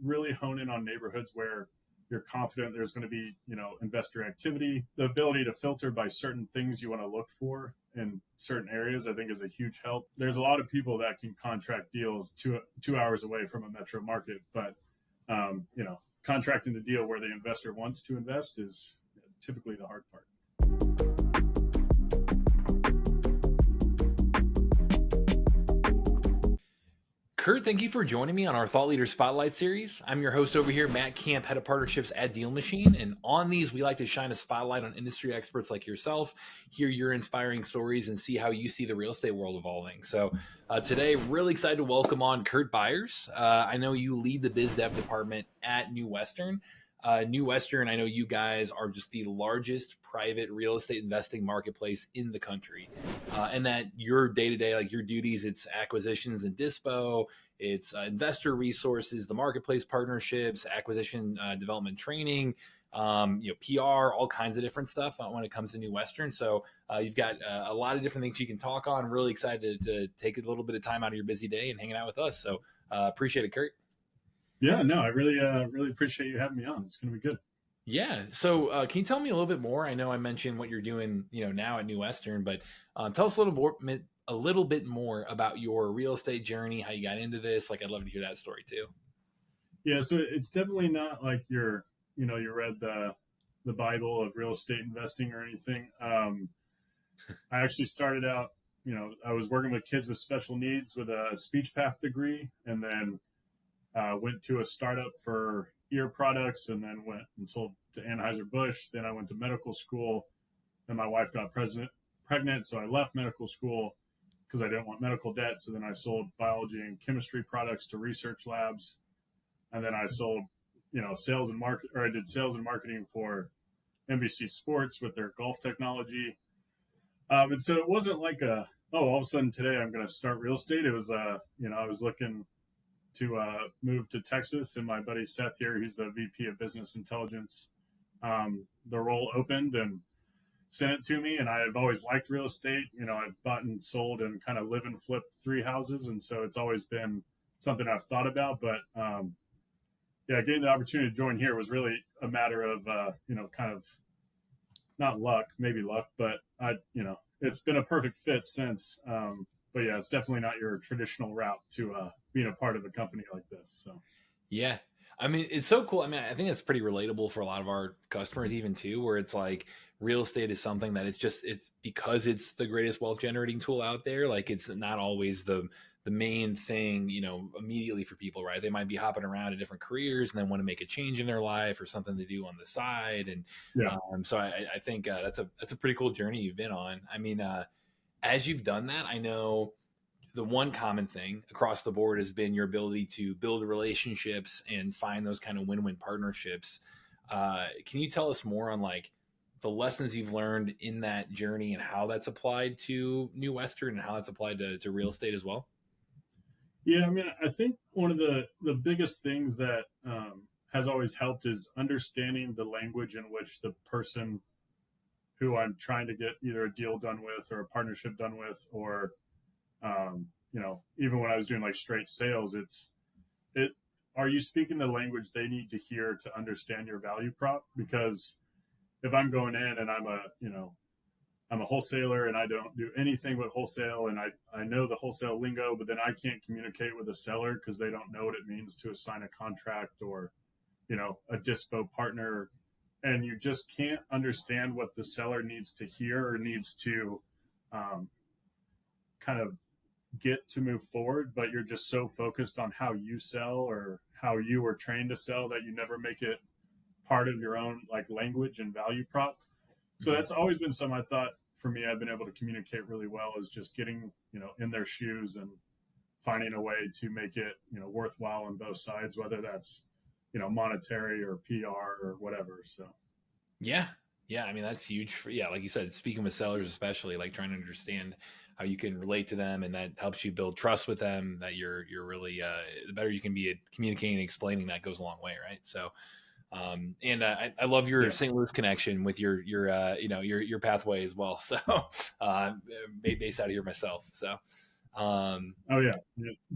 really hone in on neighborhoods where you're confident there's going to be, investor activity. The ability to filter by certain things you want to look for in certain areas, I think, is a huge help. There's a lot of people that can contract deals 2 hours away from a metro market, but contracting a deal where the investor wants to invest is typically the hard part. Kurt, thank you for joining me on our Thought Leader Spotlight series. I'm your host over here, Matt Kamp, head of partnerships at DealMachine. And on these, we like to shine a spotlight on industry experts like yourself, hear your inspiring stories, and see how you see the real estate world evolving. So today, really excited to welcome on Kurt Byers. I know you lead the biz dev department at New Western. New Western, I know you guys are just the largest private real estate investing marketplace in the country. And that your day-to-day, like your duties, it's acquisitions and dispo, it's investor resources, the marketplace partnerships, acquisition development training, PR, all kinds of different stuff when it comes to New Western. So you've got a lot of different things you can talk on. Really excited to take a little bit of time out of your busy day and hanging out with us. So appreciate it, Kurt. Yeah, no, I really appreciate you having me on. It's going to be good. Yeah. So can you tell me a little bit more? I know I mentioned what you're doing, now at New Western, but tell us a little bit more about your real estate journey, how you got into this. Like, I'd love to hear that story too. Yeah. So it's definitely not like you read the Bible of real estate investing or anything. I actually started out, I was working with kids with special needs with a speech path degree, and then went to a startup for ear products, and then went and sold to Anheuser-Busch. Then I went to medical school, and my wife got pregnant. So I left medical school because I didn't want medical debt. So then I sold biology and chemistry products to research labs. And then I sold, sales and I did sales and marketing for NBC Sports with their golf technology. And so it wasn't like all of a sudden today I'm going to start real estate. It was, I was looking to move to Texas, and my buddy Seth here, he's the VP of Business Intelligence. The role opened and sent it to me, and I've always liked real estate. I've bought and sold and kind of live and flip 3 houses, and so it's always been something I've thought about. But getting the opportunity to join here was really a matter of kind of not luck, maybe luck, but it's been a perfect fit since. But yeah, it's definitely not your traditional route to being a part of a company like this. So, yeah, I mean, it's so cool. I mean, I think it's pretty relatable for a lot of our customers, even too, where it's like real estate is something that it's because it's the greatest wealth generating tool out there. Like, it's not always the main thing, immediately for people, right? They might be hopping around to different careers and then want to make a change in their life or something to do on the side. And so I think that's a pretty cool journey you've been on. I mean, as you've done that, I know the one common thing across the board has been your ability to build relationships and find those kind of win-win partnerships. Can you tell us more on like the lessons you've learned in that journey and how that's applied to New Western and how that's applied to real estate as well? Yeah, I mean, I think one of the biggest things that has always helped is understanding the language in which the person who I'm trying to get either a deal done with or a partnership done with, or, even when I was doing like straight sales, are you speaking the language they need to hear to understand your value prop? Because if I'm going in and I'm a wholesaler and I don't do anything but wholesale, and I know the wholesale lingo, but then I can't communicate with a seller because they don't know what it means to assign a contract or, a dispo partner, and you just can't understand what the seller needs to hear or needs to kind of get to move forward, but you're just so focused on how you sell or how you were trained to sell that you never make it part of your own like language and value prop. So that's always been something I thought for me I've been able to communicate really well, is just getting, in their shoes and finding a way to make it, worthwhile on both sides, whether that's, monetary or PR or whatever. So, yeah. I mean, that's huge like you said, speaking with sellers, especially like trying to understand how you can relate to them, and that helps you build trust with them, that you're really, the better you can be at communicating and explaining, that goes a long way. Right. So, I love your St. Louis connection with your pathway as well. So, based out of here myself. So,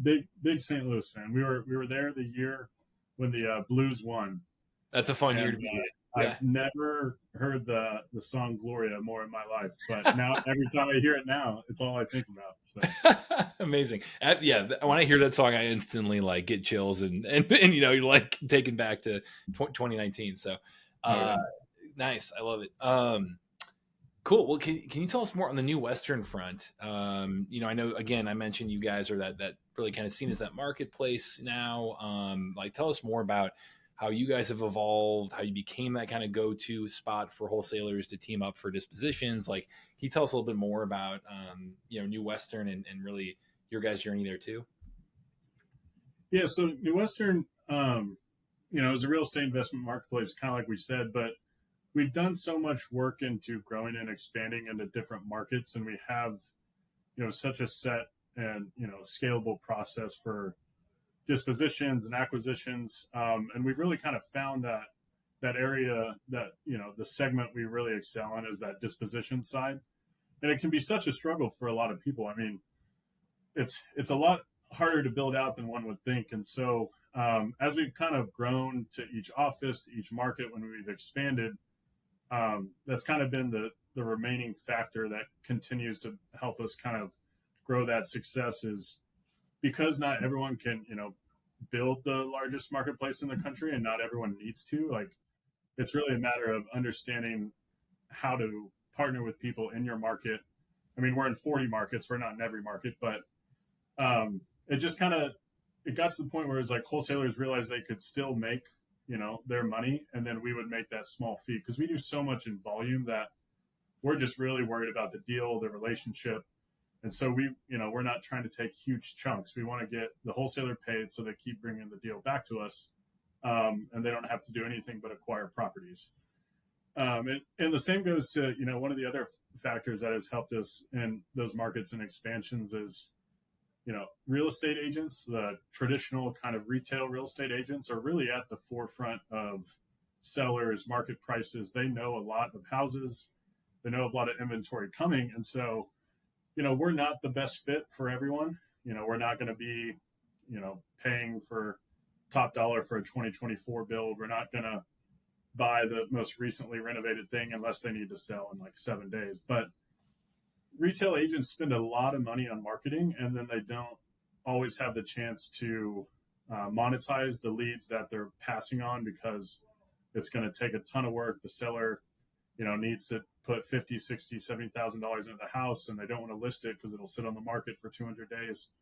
big St. Louis fan. We were there the year when the Blues won. That's a fun year And to be in. Yeah. I've never heard the song Gloria more in my life, but now every time I hear it now, it's all I think about. So Amazing. Yeah, when I hear that song, I instantly like get chills and you're like taken back to 2019. So nice. I love it. Cool. Well, can you tell us more on the new Western front? I know, again, I mentioned you guys are that really kind of seen as that marketplace now. Like, tell us more about how you guys have evolved, how you became that kind of go-to spot for wholesalers to team up for dispositions. Like, can you tell us a little bit more about, New Western and really your guys' journey there too? yeah, so New Western, is a real estate investment marketplace, kind of like we said, but we've done so much work into growing and expanding into different markets, and we have, such a set and scalable process for dispositions and acquisitions, and we've really kind of found that area that the segment we really excel in is that disposition side, and it can be such a struggle for a lot of people. I mean, it's a lot harder to build out than one would think, and so as we've kind of grown to each office, to each market, when we've expanded, that's kind of been the remaining factor that continues to help us kind of grow that success, is because not everyone can build the largest marketplace in the country, and not everyone needs to. Like, it's really a matter of understanding how to partner with people in your market. I mean, we're in 40 markets, we're not in every market, but it just kind of, it got to the point where it's like wholesalers realized they could still make their money, and then we would make that small fee, because we do so much in volume that we're just really worried about the deal, the relationship. And so we're not trying to take huge chunks. We want to get the wholesaler paid so they keep bringing the deal back to us, and they don't have to do anything but acquire properties. And the same goes to, one of the other factors that has helped us in those markets and expansions is, real estate agents, the traditional kind of retail real estate agents, are really at the forefront of sellers, market prices. They know a lot of houses, they know a lot of inventory coming. And so, we're not the best fit for everyone. We're not going to be, paying for top dollar for a 2024 build. We're not going to buy the most recently renovated thing unless they need to sell in like 7 days. But retail agents spend a lot of money on marketing, and then they don't always have the chance to monetize the leads that they're passing on, because it's going to take a ton of work. The seller, needs to put $50,000, $60,000, $70,000 into the house, and they don't want to list it because it'll sit on the market for 200 days.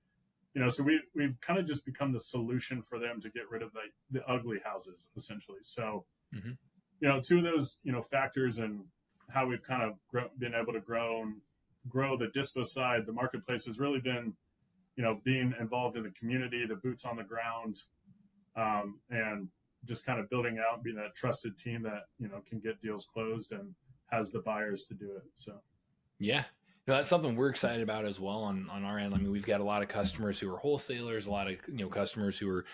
So we've kind of just become the solution for them to get rid of the ugly houses, essentially. So, two of those, factors and how we've kind of been able to grow the dispo side, the marketplace, has really been, being involved in the community, the boots on the ground, and just kind of building out, being that trusted team that, can get deals closed and has the buyers to do it. So, yeah. No, that's something we're excited about as well on our end. I mean, we've got a lot of customers who are wholesalers, a lot of, customers who are,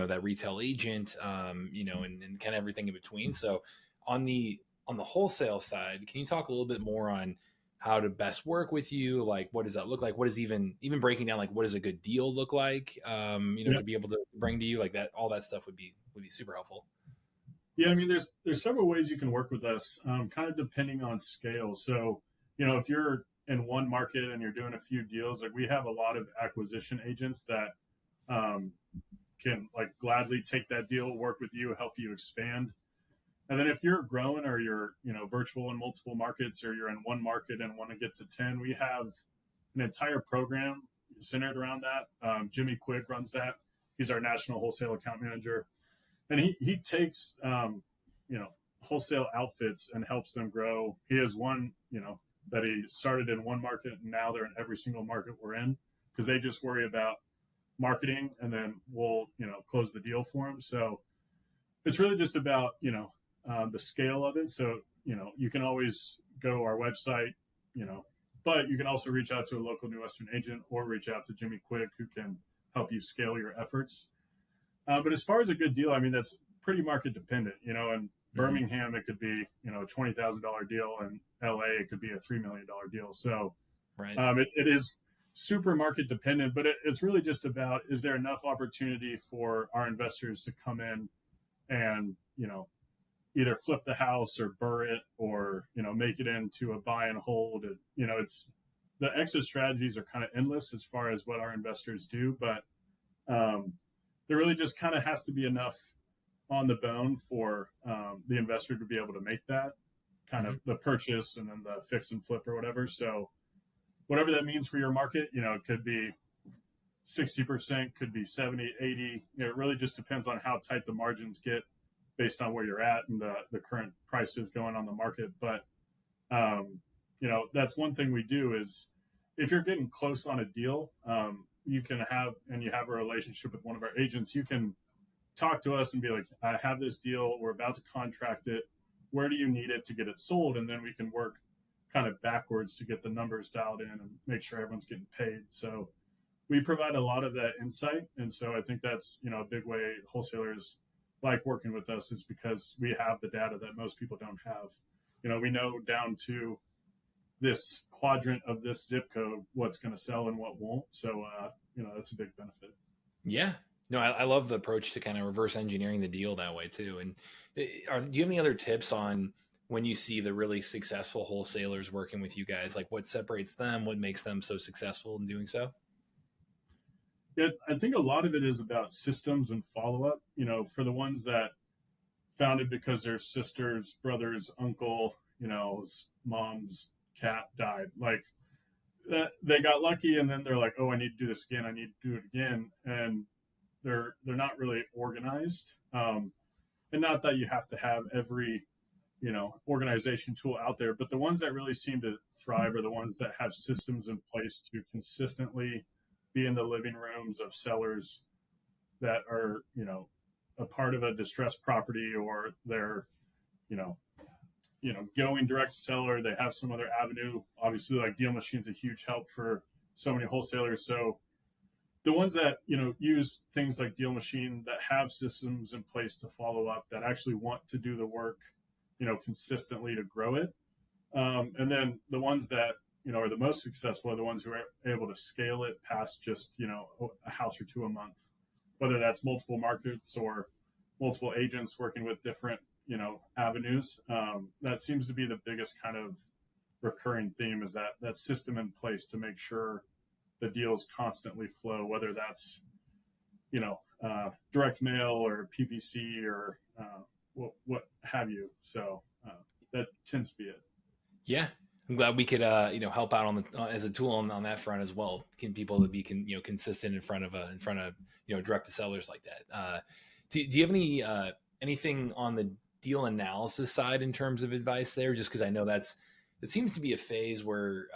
that retail agent, and kind of everything in between. So on the wholesale side, can you talk a little bit more on how to best work with you? Like, what does that look like? What is even breaking down, like, what does a good deal look like? To be able to bring to you, like, that, all that stuff would be super helpful. Yeah. I mean, there's several ways you can work with us, kind of depending on scale. So, if you're in one market and you're doing a few deals, like, we have a lot of acquisition agents that can like gladly take that deal, work with you, help you expand. And then if you're growing, or you're, virtual in multiple markets, or you're in one market and want to get to 10, we have an entire program centered around that. Jimmy Quick runs that. He's our national wholesale account manager. And he takes, wholesale outfits and helps them grow. He has one, that he started in one market, and now they're in every single market we're in, because they just worry about marketing, and then we'll, close the deal for them. So it's really just about, the scale of it. So, you can always go to our website, but you can also reach out to a local New Western agent, or reach out to Jimmy Quick, who can help you scale your efforts. But as far as a good deal, I mean, that's pretty market dependent. In Birmingham, it could be, a $20,000 deal. In LA, it could be a $3 million deal. So right. It is super market dependent, but it's really just about, is there enough opportunity for our investors to come in and, either flip the house or burr it or, make it into a buy and hold. It's the exit strategies are kind of endless as far as what our investors do, but there really just kind of has to be enough on the bone for the investor to be able to make that kind of the purchase and then the fix and flip or whatever. So whatever that means for your market, it could be 60%, could be 70, 80. It really just depends on how tight the margins get based on where you're at and the current prices going on the market. But, that's one thing we do is if you're getting close on a deal, you have a relationship with one of our agents, you can talk to us and be like, I have this deal, we're about to contract it. Where do you need it to get it sold? And then we can work kind of backwards to get the numbers dialed in and make sure everyone's getting paid. So we provide a lot of that insight. And so I think that's, a big way wholesalers like working with us is because we have the data that most people don't have. We know down to this quadrant of this zip code, what's going to sell and what won't. So, that's a big benefit. Yeah. No, I love the approach to kind of reverse engineering the deal that way too. And do you have any other tips on when you see the really successful wholesalers working with you guys, like what separates them, what makes them so successful in doing so? Yeah, I think a lot of it is about systems and follow-up, for the ones that founded because their sister's brother's uncle, his mom's cat died. Like they got lucky and then they're like, oh, I need to do this again. I need to do it again. And they're not really organized. And not that you have to have every, organization tool out there, but the ones that really seem to thrive are the ones that have systems in place to consistently be in the living rooms of sellers that are, a part of a distressed property, or they're, going direct to seller. They have some other avenue. Obviously, like DealMachine's a huge help for so many wholesalers. So the ones that, use things like DealMachine that have systems in place to follow up, that actually want to do the work, consistently to grow it. And then the ones that, are the most successful are the ones who are able to scale it past just, a house or two a month, whether that's multiple markets or multiple agents working with different, avenues. That seems to be the biggest kind of recurring theme, is that system in place to make sure the deals constantly flow, whether that's, direct mail or PPC or what have you. So that tends to be it. Yeah. I'm glad we could, help out on the as a tool on that front as well. Can people to be consistent in front of direct to sellers like that. Do you have anything on the deal analysis side in terms of advice there? Just because I know it seems to be a phase where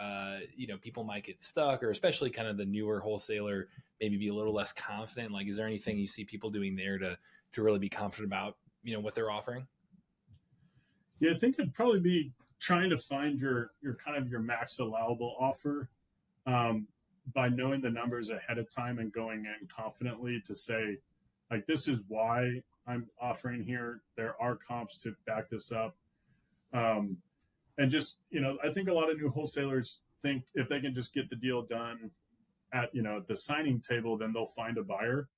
people might get stuck, or especially kind of the newer wholesaler maybe be a little less confident. Like, is there anything you see people doing there to really be confident about what they're offering? Yeah, I think it'd probably be trying to find your kind of your max allowable offer, by knowing the numbers ahead of time and going in confidently to say, like, this is why I'm offering here. There are comps to back this up. And just, I think a lot of new wholesalers think if they can just get the deal done at, the signing table, then they'll find a buyer.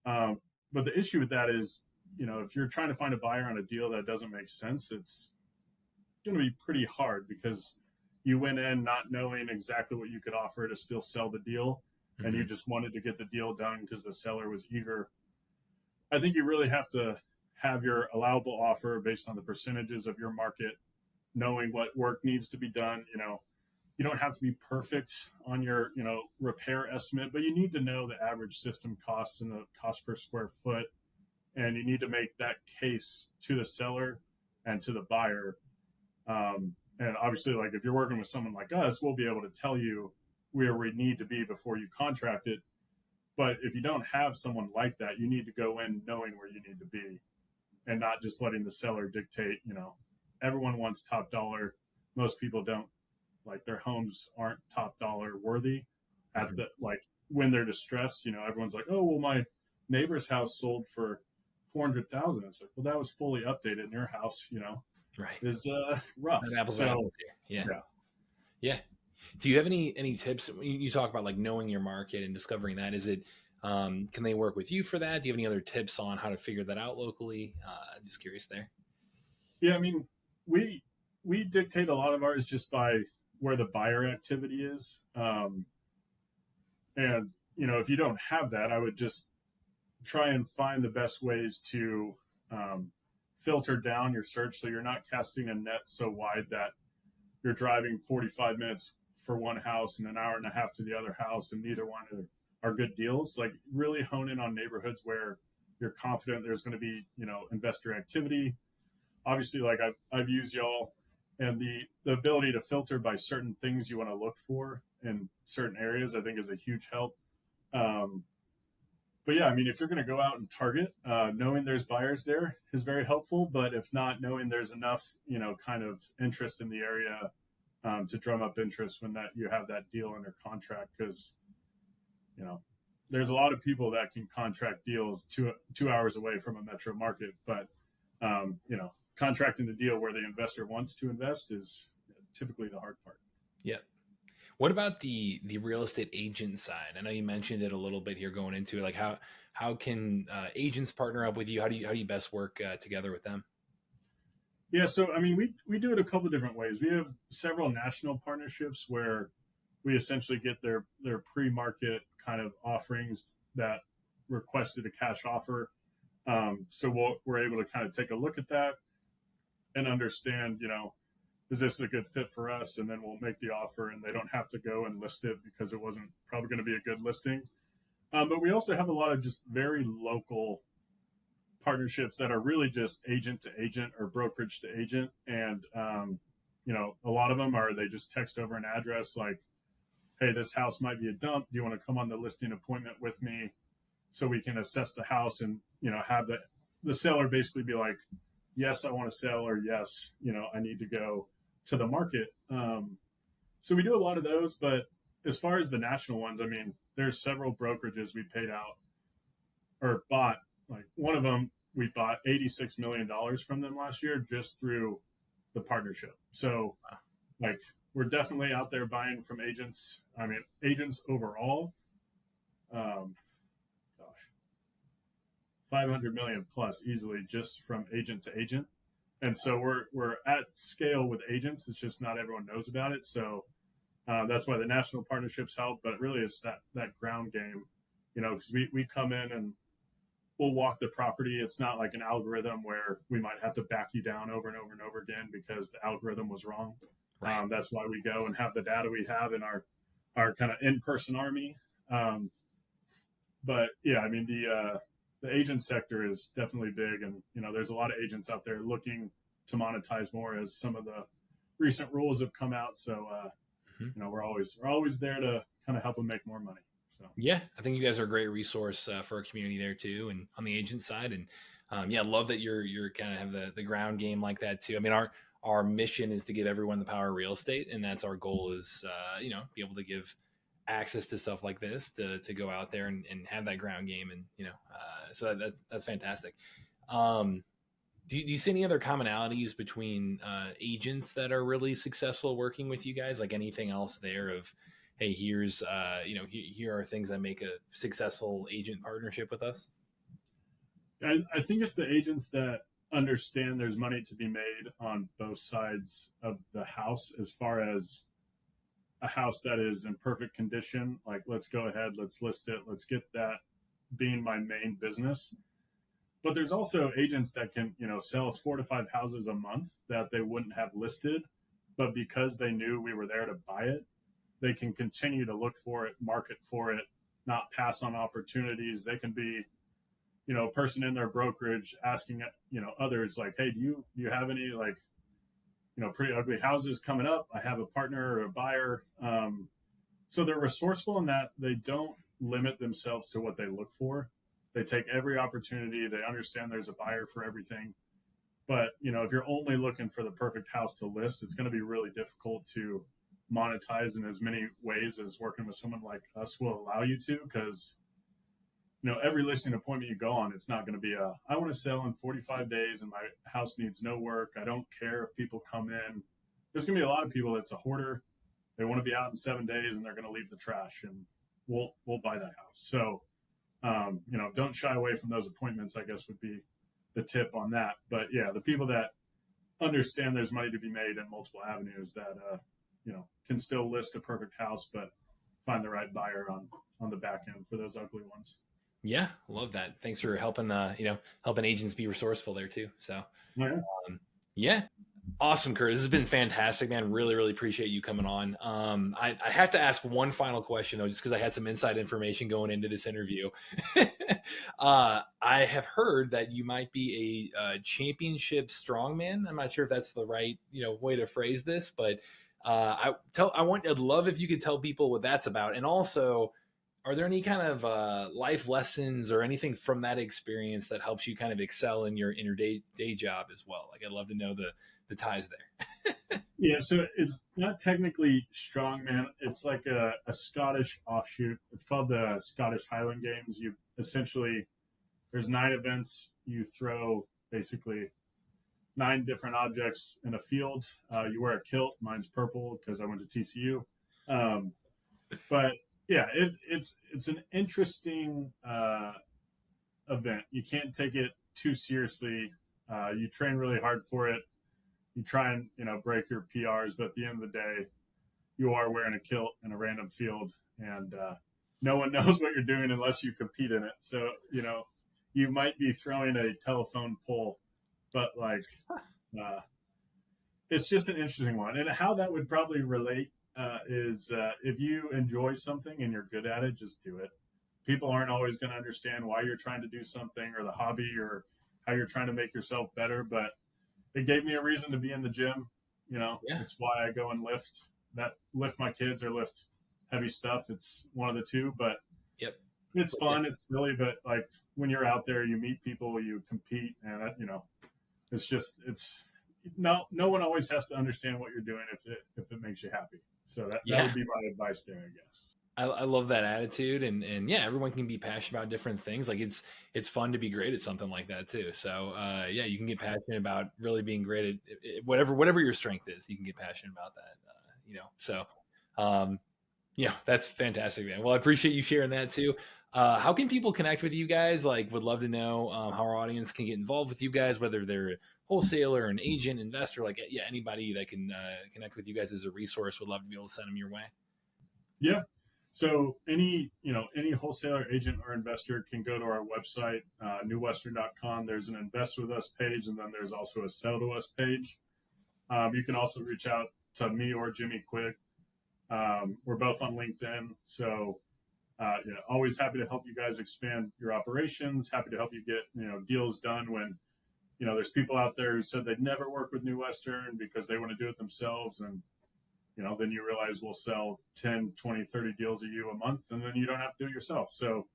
But the issue with that is, if you're trying to find a buyer on a deal that doesn't make sense, it's going to be pretty hard, because you went in not knowing exactly what you could offer to still sell the deal. Mm-hmm. And you just wanted to get the deal done because the seller was eager. I think you really have to have your allowable offer based on the percentages of your market, knowing what work needs to be done. You don't have to be perfect on your, repair estimate, but you need to know the average system costs and the cost per square foot. And you need to make that case to the seller and to the buyer. And obviously, like, if you're working with someone like us, we'll be able to tell you where we need to be before you contract it. But if you don't have someone like that, you need to go in knowing where you need to be, and not just letting the seller dictate. Everyone wants top dollar. Most people don't, like, their homes aren't top dollar worthy at the, like, when they're distressed. Everyone's like, oh, well, my neighbor's house sold for $400,000. It's like, well, that was fully updated, and your house, right, is rough. Apples to apples here. Yeah. Do you have any tips? You talk about, like, knowing your market and discovering that. Is it Can they work with you for that? Do you have any other tips on how to figure that out locally? Just curious there. Yeah, I mean, we we dictate a lot of ours just by where the buyer activity is. And if you don't have that, I would just try and find the best ways to um, filter down your search so you're not casting a net so wide that you're driving 45 minutes for one house and an hour and a half to the other house, and neither one are good deals. Like, really hone in on neighborhoods where you're confident there's going to be investor activity. Obviously, like I've used y'all, and the ability to filter by certain things you want to look for in certain areas, I think, is a huge help. Um, but yeah, I mean, if you're going to go out and target, knowing there's buyers there is very helpful. But if not, knowing there's enough, kind of interest in the area to drum up interest when that you have that deal under contract, because you know there's a lot of people that can contract deals 2 hours away from a metro market, but contracting a deal where the investor wants to invest is typically the hard part. Yeah. What about the real estate agent side? I know you mentioned it a little bit here going into it. Like how can agents partner up with you? How do you best work together with them? Yeah, so I mean, we do it a couple of different ways. We have several national partnerships where we essentially get their pre-market kind of offerings that requested a cash offer. So we're able to kind of take a look at that and understand, is this a good fit for us? And then we'll make the offer, and they don't have to go and list it because it wasn't probably going to be a good listing. But we also have a lot of just very local partnerships that are really just agent to agent or brokerage to agent. And, a lot of them are, they just text over an address like, hey, this house might be a dump. Do you want to come on the listing appointment with me so we can assess the house and, have the seller basically be like, yes, I want to sell, or yes, I need to go to the market. So we do a lot of those. But as far as the national ones, I mean, there's several brokerages we paid out or bought. Like, one of them, we bought $86 million from them last year just through the partnership. So, like, we're definitely out there buying from agents. I mean, agents overall, um, gosh, 500 million plus easily just from agent to agent. And so we're at scale with agents. It's just not everyone knows about it. So that's why the national partnerships help. But really, it's that ground game, because we come in and we'll walk the property. It's not like an algorithm where we might have to back you down over and over and over again because the algorithm was wrong. Right. That's why we go and have the data we have in our kind of in-person army. But yeah, I mean, the agent sector is definitely big, and there's a lot of agents out there looking to monetize more as some of the recent rules have come out. So we're always there to kind of help them make more money. So yeah, I think you guys are a great resource for our community there too, and on the agent side. And I love that you're kind of have the ground game like that too. I mean, our mission is to give everyone the power of real estate, and that's our goal is be able to give access to stuff like this to go out there and have that ground game. And so that's fantastic. Do you see any other commonalities between agents that are really successful working with you guys? Like, anything else there of, hey, here's here are things that make a successful agent partnership with us? I think it's the agents that understand there's money to be made on both sides of the house. As far as a house that is in perfect condition, like, let's go ahead, let's list it, let's get that being my main business. But there's also agents that can sell us 4 to 5 houses a month that they wouldn't have listed, but because they knew we were there to buy it, they can continue to look for it, market for it, not pass on opportunities. They can be a person in their brokerage asking others like, hey, do you have any, like, pretty ugly houses coming up? I have a partner or a buyer. So they're resourceful in that they don't limit themselves to what they look for. They take every opportunity. They understand there's a buyer for everything. But if you're only looking for the perfect house to list, it's going to be really difficult to monetize in as many ways as working with someone like us will allow you to, because every listing appointment you go on, it's not going to be I want to sell in 45 days and my house needs no work. I don't care if people come in. There's going to be a lot of people that's a hoarder. They want to be out in 7 days and they're going to leave the trash, and we'll buy that house. So Don't shy away from those appointments, I guess would be the tip on that. But yeah, the people that understand there's money to be made in multiple avenues that, can still list a perfect house, but find the right buyer on the back end for those ugly ones. Yeah, love that. Thanks for helping helping agents be resourceful there too. So Yeah. yeah. Awesome, Kurt. This has been fantastic, man. Really, really appreciate you coming on. I have to ask one final question though, just because I had some inside information going into this interview. I have heard that you might be a championship strongman. I'm not sure if that's the right way to phrase this, but I'd love if you could tell people what that's about, and also, are there any kind of life lessons or anything from that experience that helps you kind of excel in your day job as well? Like, I'd love to know the ties there. Yeah, so it's not technically strongman. It's like a Scottish offshoot. It's called the Scottish Highland Games. You essentially, there's 9 events. You throw basically 9 different objects in a field. You wear a kilt. Mine's purple because I went to TCU. But yeah, it's an interesting event. You can't take it too seriously. You train really hard for it. You try and break your PRs, but at the end of the day, you are wearing a kilt in a random field, and no one knows what you're doing unless you compete in it. So you might be throwing a telephone pole, but it's just an interesting one. And how that would probably relate is if you enjoy something and you're good at it, just do it. People aren't always going to understand why you're trying to do something or the hobby or how you're trying to make yourself better, but it gave me a reason to be in the gym. Yeah. It's why I go and lift my kids or lift heavy stuff. It's one of the two, but yep, it's fun. It's silly, but like when you're out there, you meet people, you compete, and no one always has to understand what you're doing if it makes you happy. So that would be my advice there, I guess. I love that attitude, and yeah, everyone can be passionate about different things. Like it's fun to be great at something like that too. So yeah, you can get passionate about really being great at whatever your strength is. You can get passionate about that. So yeah, that's fantastic, man. Well, I appreciate you sharing that too. How can people connect with you guys? Like, would love to know how our audience can get involved with you guys, whether they're a wholesaler, an agent, investor, like yeah, anybody that can connect with you guys as a resource. Would love to be able to send them your way. Yeah. So any wholesaler, agent, or investor can go to our website, newwestern.com. There's an invest with us page, and then there's also a sell to us page. You can also reach out to me or Jimmy Quick. We're both on LinkedIn. So always happy to help you guys expand your operations. Happy to help you get deals done when there's people out there who said they'd never work with New Western because they want to do it themselves, and then you realize we'll sell 10, 20, 30 deals a month, and then you don't have to do it yourself. So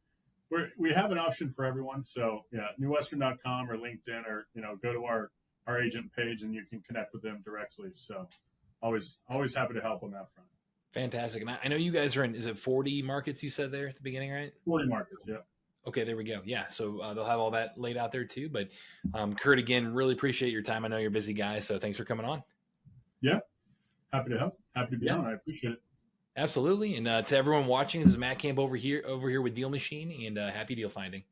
we have an option for everyone. So yeah, newwestern.com or LinkedIn, or go to our agent page and you can connect with them directly. So always happy to help on that front. Fantastic. And I know you guys are in, is it 40 markets you said there at the beginning, right? 40 markets, yeah. Okay, there we go. Yeah, so they'll have all that laid out there too. But Kurt, again, really appreciate your time. I know you're a busy guy, so thanks for coming on. Yeah, happy to help. Happy to be on. I appreciate it. Absolutely. And to everyone watching, this is Matt Kamp over here with DealMachine, and happy deal finding.